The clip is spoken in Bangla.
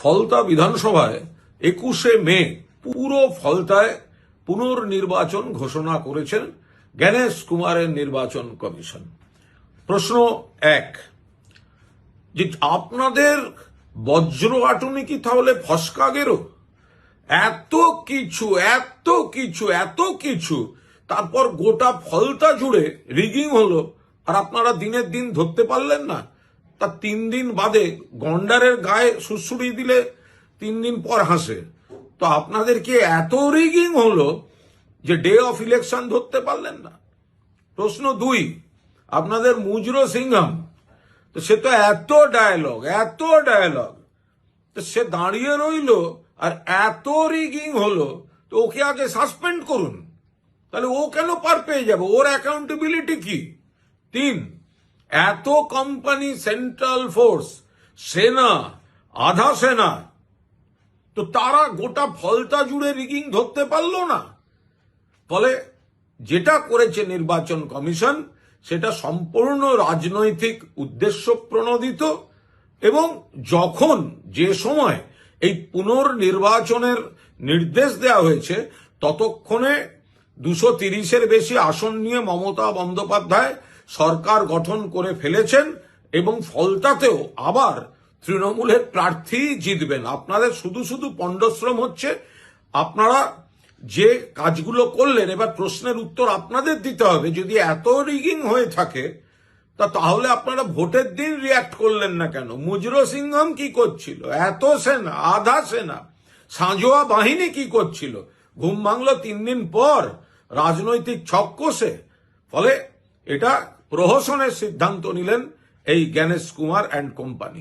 ফলতা বিধানসভায় 21শে মে পুরো ফলতায় পুনর্নির্বাচন ঘোষণা করেছেন জ্ঞানেশ কুমারের নির্বাচন কমিশন। প্রশ্ন এক, যে আপনাদের বজ্র আটুনি কি তাহলে ফসকা গেরো? এত কিছু তারপর গোটা ফলতা জুড়ে রিগিং হলো, আর আপনারা দিনের দিন ধরতে পারলেন না। তা 3 দিন বাদে গন্ডারের গায়ে সুড়সুড়ি দিলে 3 দিন পর হাসে। তো আপনাদের কি এত রিগিং হলো যে ডে অফ ইলেকশন ধরতে পারলেন না? প্রশ্ন 2, আপনাদের মুজরো সিংহাম, তো সে তো এত ডায়ালগ, তো সে দাঁড়িয়ে রইল, আর এত রিগিং হলো, তো ওকে আগে সাসপেন্ড করুন। তাহলে ও কেন পার পেয়ে যাবে? ওর অ্যাকাউন্টেবিলিটি কি? 3, এত কোম্পানি, সেন্ট্রাল ফোর্স, সেনা, আধা সেনা, তো তারা গোটা ফলতা জুড়ে রিগিং ধরতে পারলো না। ফলে যেটা করেছে নির্বাচন কমিশন সেটা সম্পূর্ণ রাজনৈতিক উদ্দেশ্য প্রণোদিত, এবং যখন যে সময় এই পুনর্নির্বাচনের নির্দেশ দেওয়া হয়েছে ততক্ষণে 230-এর বেশি আসন নিয়ে মমতা বন্দ্যোপাধ্যায় সরকার গঠন করে ফেলেছেন, এবং ফলতাতেও আবার তৃণমূলের প্রার্থী জিতবেন। আপনাদের শুধু পণ্ডশ্রম হচ্ছে। আপনারা যে কাজগুলো করলেন, এবার প্রশ্নের উত্তর আপনাদের দিতে হবে। যদি এত রিগিং হয়ে থাকে তাহলে আপনারা ভোটের দিন রিয়াক্ট করলেন না কেন? মুজরো সিংহাম কি করছিল? এত সেনা, আধা সেনা, সাঁজোয়া বাহিনী কি করছিল? ঘুম ভাঙলো 3 দিন পর, রাজনৈতিক ছক কষে। ফলে এটা প্রহসনের সিদ্ধান্ত নিলেন এই জ্ঞানেশ কুমার অ্যান্ড কোম্পানি।